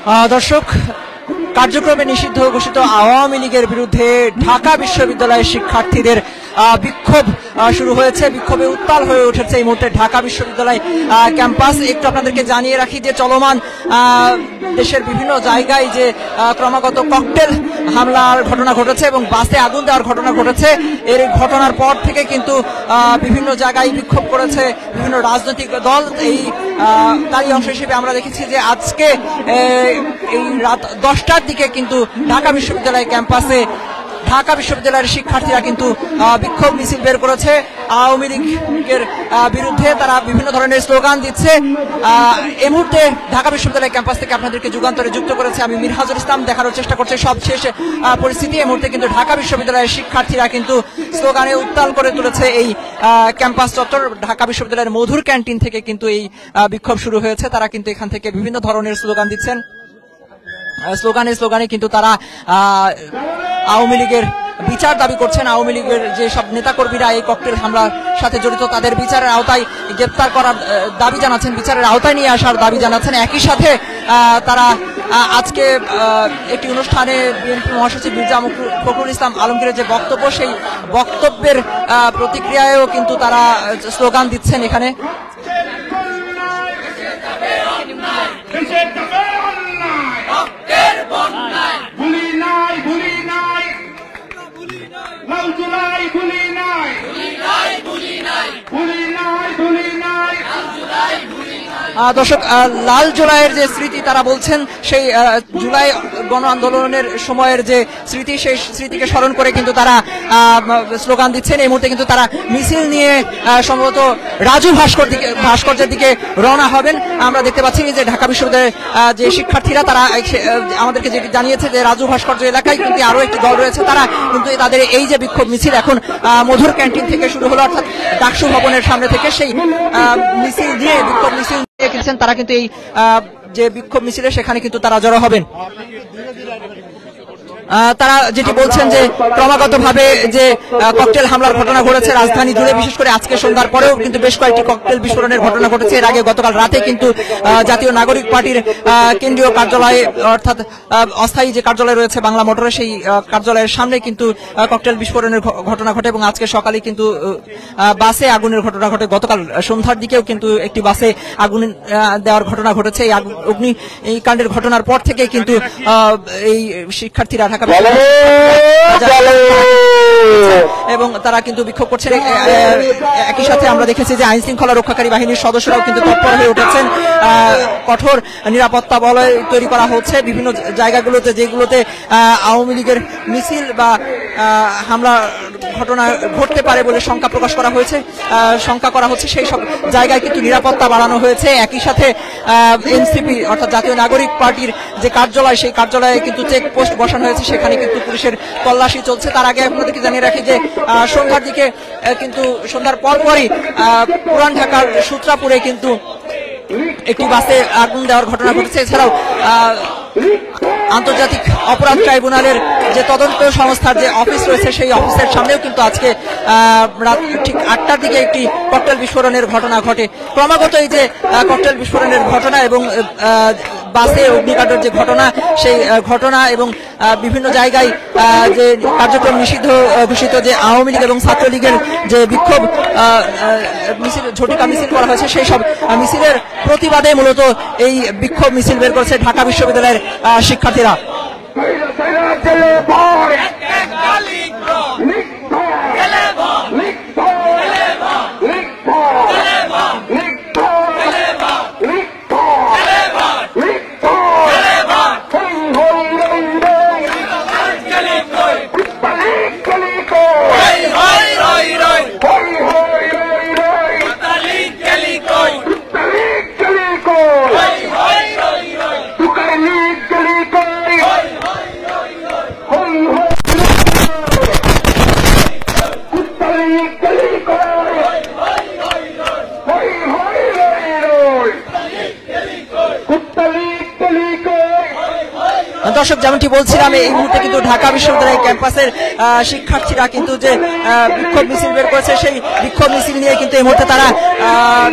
দর্শক, কার্যক্রমে নিষিদ্ধ ঘোষিত আওয়ামী লীগের বিরুদ্ধে ঢাকা বিশ্ববিদ্যালয়ের শিক্ষার্থীদের বিক্ষোভ শুরু হয়েছে। বিক্ষোভে উত্তাল হয়ে উঠেছে এই মুহূর্তে ঢাকা বিশ্ববিদ্যালয় ক্যাম্পাস। একটু আপনাদেরকে জানিয়ে রাখি যে চলমান দেশের বিভিন্ন জায়গায় যে ক্রমাগত ককটেল হামলার ঘটনা ঘটেছে এবং বাসে আগুন দেওয়ার ঘটনা ঘটেছে, এর ঘটনার পর থেকে কিন্তু বিভিন্ন জায়গায় বিক্ষোভ করেছে বিভিন্ন রাজনৈতিক দল। এই তারই অংশ হিসেবে আমরা দেখেছি যে আজকে এই রাত 10টার দিকে কিন্তু ঢাকা বিশ্ববিদ্যালয় ক্যাম্পাসে ঢাকা বিশ্ববিদ্যালয়ের শিক্ষার্থীরা কিন্তু বিক্ষোভ মিছিল বের করেছে আওয়ামী লীগের বিরুদ্ধে। তারা বিভিন্ন ধরনের স্লোগান দিচ্ছে। এই মুহূর্তে ঢাকা বিশ্ববিদ্যালয় ক্যাম্পাস থেকে আপনাদেরকে যুগান্তরে যুক্ত করেছে আমি মিরহাজুল ইসলাম। দেখানোর চেষ্টা করছে সবশেষ পরিস্থিতি। এই মুহূর্তে কিন্তু ঢাকা বিশ্ববিদ্যালয়ের শিক্ষার্থীরা কিন্তু স্লোগানে উত্তাল করে তুলেছে এই ক্যাম্পাস চত্বর। ঢাকা বিশ্ববিদ্যালয়ের মধুর ক্যান্টিন থেকে কিন্তু এই বিক্ষোভ শুরু হয়েছে। তারা কিন্তু এখান থেকে বিভিন্ন ধরনের স্লোগান দিচ্ছেন। স্লোগানে কিন্তু তারা আওয়ামী লীগের বিচার দাবি করছেন। আওয়ামী লীগের যে সব নেতাকর্মীরা এই ককটেল হামলার সাথে জড়িত তাদের বিচারের আওতায় গ্রেপ্তার করার দাবি জানাচ্ছেন, বিচারের আওতায় নিয়ে আসার দাবি জানাচ্ছেন। একই সাথে তারা আজকে একটি অনুষ্ঠানে বিএনপি মহাসচিব মির্জা ফখরুল ইসলাম আলমগীরের যে বক্তব্য, সেই বক্তব্যের প্রতিক্রিয়ায়ও কিন্তু তারা স্লোগান দিচ্ছেন এখানে। দর্শক, লাল জুলাইয়ের যে স্মৃতি তারা বলছেন, সেই জুলাই গণ আন্দোলনের সময়ের যে স্মৃতি, সেই স্মৃতিকে স্মরণ করে কিন্তু তারা স্লোগান দিচ্ছেন। এই মুহূর্তে কিন্তু তারা মিছিল নিয়ে সম্ভবত রাজু ভাস্কর্যের দিকে রওনা হবেন। আমরা দেখতে পাচ্ছি যে ঢাকা বিশ্ববিদ্যালয়ের যে শিক্ষার্থীরা তারা আমাদেরকে যে জানিয়েছে যে রাজু ভাস্কর্য এলাকায় কিন্তু আরো একটি দল রয়েছে, তারা কিন্তু তাদের এই যে বিক্ষোভ মিছিল এখন মধুর ক্যান্টিন থেকে শুরু হলো, অর্থাৎ ডাকসু ভবনের সামনে থেকে সেই মিছিল দিয়ে বিক্ষোভ মিছিল নিয়ে তারা কিন্তু এই যে বিক্ষোভ মিছিলে সেখানে কিন্তু তারা জড়ো হবেন। তারা যেটি বলছেন যে ক্রমাগতভাবে যে ককটেল হামলার ঘটনা ঘটেছে রাজধানী জুড়ে, বিশেষ করে আজকে সন্ধ্যার পরেও কিন্তু বেশ কয়েকটি ককটেল বিস্ফোরণের ঘটনা ঘটেছে। এর আগে গতকাল রাতে কিন্তু জাতীয় নাগরিক পার্টির কেন্দ্রীয় কার্যালয়ে, অর্থাৎ অস্থায়ী যে কার্যালয় রয়েছে বাংলা মোটরে, সেই কার্যালয়ের সামনে কিন্তু ককটেল বিস্ফোরণের ঘটনা ঘটে এবং আজকে সকালে কিন্তু বাসে আগুনের ঘটনা ঘটে। গতকাল সন্ধ্যার দিকেও কিন্তু একটি বাসে আগুন দেওয়ার ঘটনা ঘটেছে। এই অগ্নিকাণ্ডের ঘটনার পর থেকে কিন্তু এই শিক্ষার্থীরা ঢাকা এবং তারা কিন্তু বিক্ষোভ করছেন। একই সাথে আমরা দেখেছি যে আইন শৃঙ্খলা রক্ষাকারী বাহিনীর সদস্যরাও কিন্তু তৎপর হয়ে উঠেছেন। কঠোর নিরাপত্তা বলয় তৈরি করা হচ্ছে বিভিন্ন জায়গাগুলোতে, যেগুলোতে আওয়ামী লীগের মিছিল বা হামলা ঘটনা ঘটতে পারে বলে শঙ্কা প্রকাশ করা হয়েছে, শঙ্কা করা হচ্ছে, সেই সব জায়গায় কিন্তু নিরাপত্তা বাড়ানো হয়েছে। একই সাথে এনসিপি অর্থাৎ জাতীয় নাগরিক পার্টির যে কার্যালয়, সেই কার্যালয়ে কিন্তু চেকপোস্ট বসানো হয়েছে, সেখানে কিন্তু পুলিশের তল্লাশি চলছে। তার আগে আপনাদেরকে জানিয়ে রাখি যে সন্ধ্যার দিকে কিন্তু সন্ধ্যার পরপরই পুরান ঢাকার সূত্রাপুরে কিন্তু একটি বাসে আগুন দেওয়ার ঘটনা ঘটেছে। এছাড়াও আন্তর্জাতিক অপরাধ ট্রাইব্যুনালের যে তদন্ত সংস্থার যে অফিস রয়েছে, সেই অফিসের সামনেও কিন্তু আজকে রাত ঠিক 8টার দিকে একটি ককটেল বিস্ফোরণের ঘটনা ঘটে। ক্রমাগত এই যে ককটেল বিস্ফোরণের ঘটনা এবং বাসে অগ্নিকাণ্ডের যে ঘটনা, সেই ঘটনা এবং বিভিন্ন জায়গায় যে কার্যক্রম নিষিদ্ধ ঘোষিত যে আওয়ামী লীগ এবং ছাত্রলীগের যে বিক্ষোভ মিছিল, ঝটিকা মিছিল করা হয়েছে, সেই সব মিছিলের প্রতিবাদে মূলত এই বিক্ষোভ মিছিল বের করেছে ঢাকা বিশ্ববিদ্যালয়ের শিক্ষার্থীরা। দর্শক, যেমনটি বলছিলাম, এই মুহূর্তে কিন্তু ঢাকা বিশ্ববিদ্যালয় ক্যাম্পাসের শিক্ষার্থীরা কিন্তু যে বিক্ষোভ মিছিল বের করেছে, সেই বিক্ষোভ মিছিল নিয়ে কিন্তু এই মুহূর্তে তারা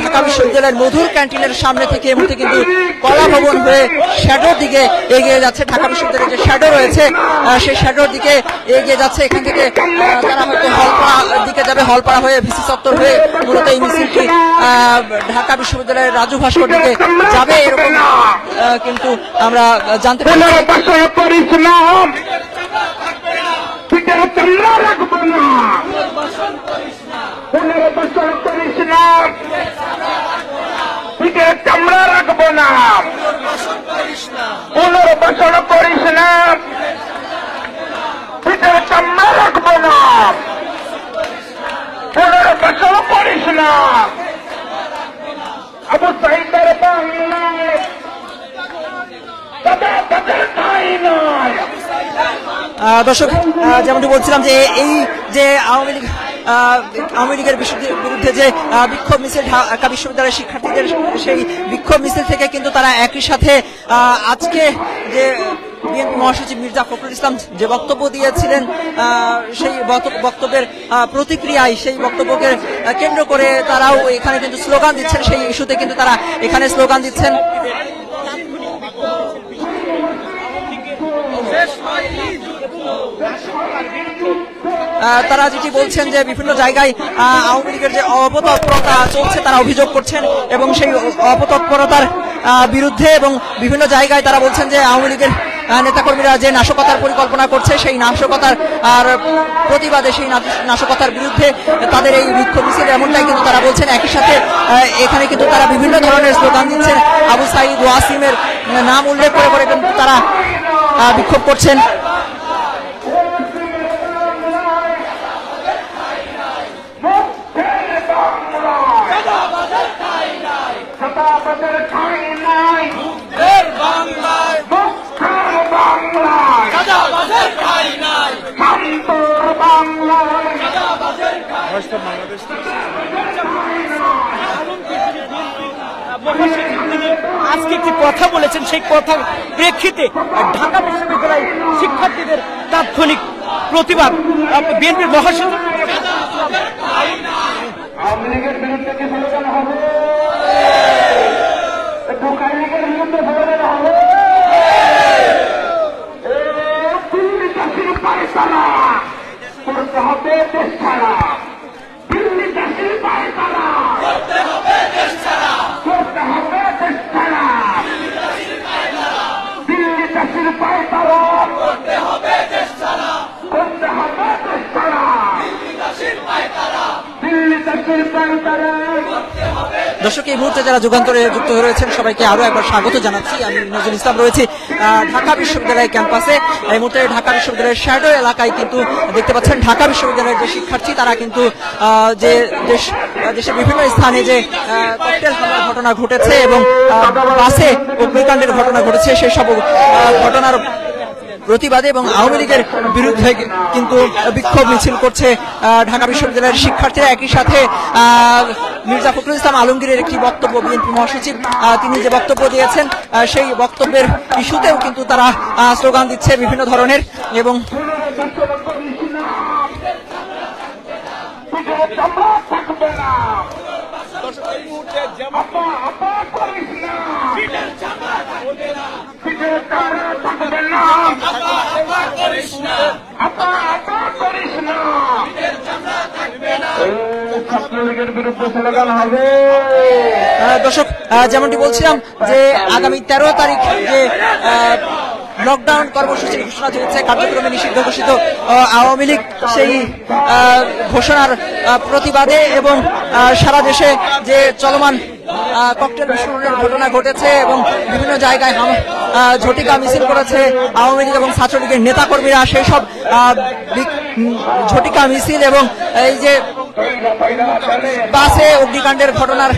ঢাকা বিশ্ববিদ্যালয়ের মধুর ক্যান্টিনের সামনে থেকে এই মুহূর্তে কিন্তু কলা ভবন হয়ে শ্যাডোর দিকে এগিয়ে যাচ্ছে। ঢাকা বিশ্ববিদ্যালয়ের যে শ্যাডো রয়েছে সেই শ্যাডোর দিকে এগিয়ে যাচ্ছে। এখান থেকে তারা হয়তো হলপাড়া দিকে যাবে, হলপাড়া হয়ে ভিসি চত্বর হয়ে মূলত এই মিছিলটি ঢাকা বিশ্ববিদ্যালয়ের রাজু ভাস্কর দিকে যাবে, এরকম কিন্তু আমরা জানতে পারি। চামড়া রাখবো না, পুনর্বাসন করিস না, পিঠের চামড়া রাখবো না, পুনর্বাসন করিস না। আবু সাইদের বাংলায় তাদের ঠাঁই নয়। দর্শক, যেমনটি বলছিলাম যে এই যে আওয়ামী লীগের বিরুদ্ধে যে বিক্ষোভ মিছিল ঢাকা বিশ্ববিদ্যালয়ের শিক্ষার্থীদের, সেই বিক্ষোভ মিছিল থেকে কিন্তু তারা একই সাথে আজকে যে বিএনপি মহাসচিব মির্জা ফখরুল ইসলাম যে বক্তব্য দিয়েছিলেন, সেই বক্তব্যের প্রতিক্রিয়ায় সেই বক্তব্যকে কেন্দ্র করে তারাও এখানে কিন্তু স্লোগান দিচ্ছেন। সেই ইস্যুতে কিন্তু তারা এখানে স্লোগান দিচ্ছেন। তারা যেটি বলছেন যে বিভিন্ন জায়গায় আওয়ামী লীগের যে অপতৎপরতা চলছে তারা অভিযোগ করছেন, এবং সেই অপতৎপরতার বিরুদ্ধে এবং বিভিন্ন জায়গায় তারা বলছেন যে আওয়ামী লীগের নেতাকর্মীরা যে নাশকতার পরিকল্পনা করছে, সেই নাশকতার আর প্রতিবাদে, সেই নাশকতার বিরুদ্ধে তাদের এই বিক্ষোভ মিছিল, এমনটাই কিন্তু তারা বলছেন। একই সাথে এখানে কিন্তু তারা বিভিন্ন ধরনের স্লোগান দিচ্ছেন। আবু সাইদ ওয়াসিমের নাম উল্লেখ করে করে কিন্তু তারা বিক্ষোভ করছেন। আজকে একটি কথা বলেছেন, সেই কথার প্রেক্ষিতে ঢাকা বিশ্ববিদ্যালয় শিক্ষার্থীদের তাৎক্ষণিক প্রতিবাদ বিএনপির মহাসচিব আওয়ামী লীগের বিরুদ্ধে কি স্লোগান হবে? ঢাকাই লীগের বিরুদ্ধে স্লোগান হবে। দিল্লি চাষির পায়তারা করতে হবে দেশ ছাড়া, দিল্লি চাষির পায়তারা করতে হবে দেশ ছাড়া, করতে হবে দেশ ছাড়া, দিল্লি চাষির পায়তারা করতে হবে দেশ ছাড়া, করতে হবে দেশ ছাড়া, দিল্লি চাষির পায়তারা, দিল্লি চাষির পায়তারা। দর্শক, এই মুহূর্তে যারা যুগান্তরে যুক্ত হয়ে রয়েছেন সবাইকে আরো একবার স্বাগত জানাচ্ছি। আমি নজরুল ইসলাম রয়েছি ঢাকা বিশ্ববিদ্যালয় ক্যাম্পাসে। এই মুহূর্তে ঢাকা বিশ্ববিদ্যালয়ের শ্যাডো এলাকায় কিন্তু দেখতে পাচ্ছেন ঢাকা বিশ্ববিদ্যালয়ের যে শিক্ষার্থী তারা কিন্তু যে দেশের বিভিন্ন স্থানে যে ককটেল হামলার ঘটনা ঘটেছে এবং বাসে অগ্নিকাণ্ডের ঘটনা ঘটেছে, সেই সব ঘটনার প্রতিবাদে এবং আওয়ামী লীগের বিরুদ্ধে কিন্তু বিক্ষোভ মিছিল করছে ঢাকা বিশ্ববিদ্যালয়ের শিক্ষার্থীরা। একই সাথে মির্জা ফখরুল ইসলাম আলমগীরের একটি বক্তব্য, বিএনপি মহাসচিব তিনি যে বক্তব্য দিয়েছেন সেই বক্তব্যের ইস্যুতেও কিন্তু তারা স্লোগান দিচ্ছে বিভিন্ন ধরনের। এবং দর্শক, যেমনটি বলছিলাম যে আগামী 13 তারিখ যে লকডাউন কর্মসূচির ঘোষণা চলছে, কার্যক্রমে নিষিদ্ধ ঘোষিত আওয়ামী লীগ, সেই ঘোষণার প্রতিবাদে এবং সারা দেশে যে চলমান ককটেল বিস্ফোরণের ঘটনা ঘটেছে এবং বিভিন্ন জায়গায় ঝটিকা মিছিল করেছে আওয়ামী লীগ এবং ছাত্রলীগের নেতাকর্মীরা, সেই সব ঝটিকা মিছিল এবং এই যে বাসে অগ্নিকাণ্ডের ঘটনার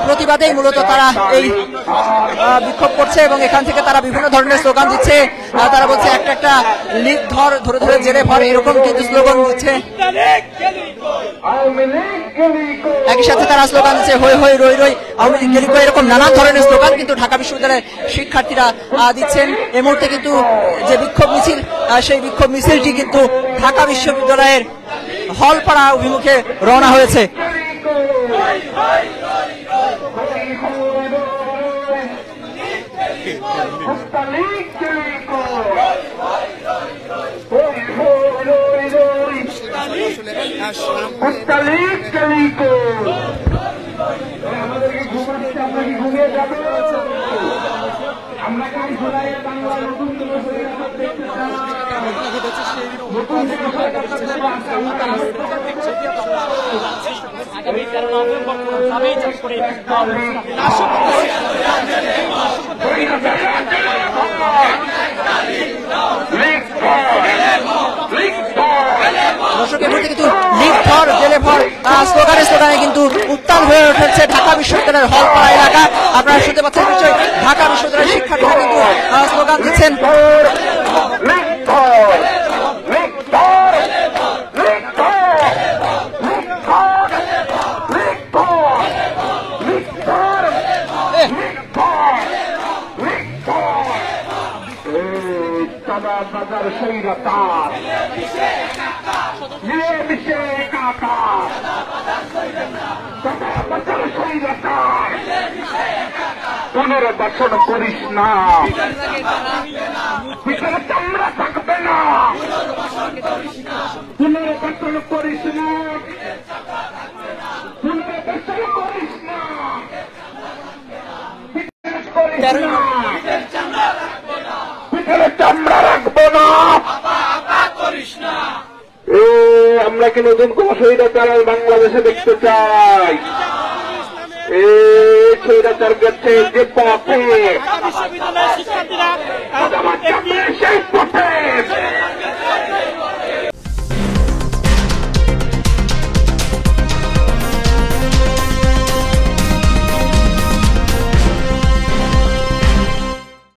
প্রতিবাদেই মূলত তারা এই বিক্ষোভ করছে এবং এখান থেকে তারা বিভিন্ন ধরনের স্লোগান দিচ্ছে। তারা বলছে একটা একটা লিগ ধর, ধরে ধরে জেলে ভর, এরকম কিন্তু স্লোগান দিচ্ছে। একই সাথে তারা স্লোগান দিচ্ছে হই হই রই রই আওয়ামী লীগ গেলি কই, এরকম নানান ধরনের স্লোগান কিন্তু ঢাকা বিশ্ববিদ্যালয়ের শিক্ষার্থীরা দিচ্ছেন। এই মুহূর্তে কিন্তু যে বিক্ষোভ মিছিল, সেই বিক্ষোভ মিছিলটি কিন্তু ঢাকা বিশ্ববিদ্যালয়ের হলপাড়া অভিমুখে রওনা হয়েছে। আমাদেরকে ঘুমাচ্ছে, আমরা কি ঘুমিয়ে যাবো? আমরা কি জুলাইয়ে বাংলা নতুন কোন সরকার দেখতে চাই? নতুন কোন সরকার আগামী 13 নভেম্বর কোনোভাবেই চাপ করে দর্শকের মধ্যে কিন্তু লিগ ধর জেলে ভর স্লোগানে স্লোগানে কিন্তু উত্তাল হয়ে উঠেছে ঢাকা বিশ্ববিদ্যালয়ের হলপাড়া এলাকা। আপনারা শুনতে পাচ্ছেন নিশ্চয়ই ঢাকা বিশ্ববিদ্যালয়ের শিক্ষার্থীরা কিন্তু স্লোগান দিচ্ছেন। বাজার সৈরতার মিলেমিশে একাকার, বাজার সৈরতার পুনর্বাসন করিস না, পিছনে চামড়া থাকবে না, পুনর্বাসন করিস না, পুনর্বাসন করিস না, চামড়া রাখবো না। আমরা কি নতুন কোন স্বৈরাচার বাংলাদেশে দেখতে চাই? এই স্বৈরাচার গেছে যে পথে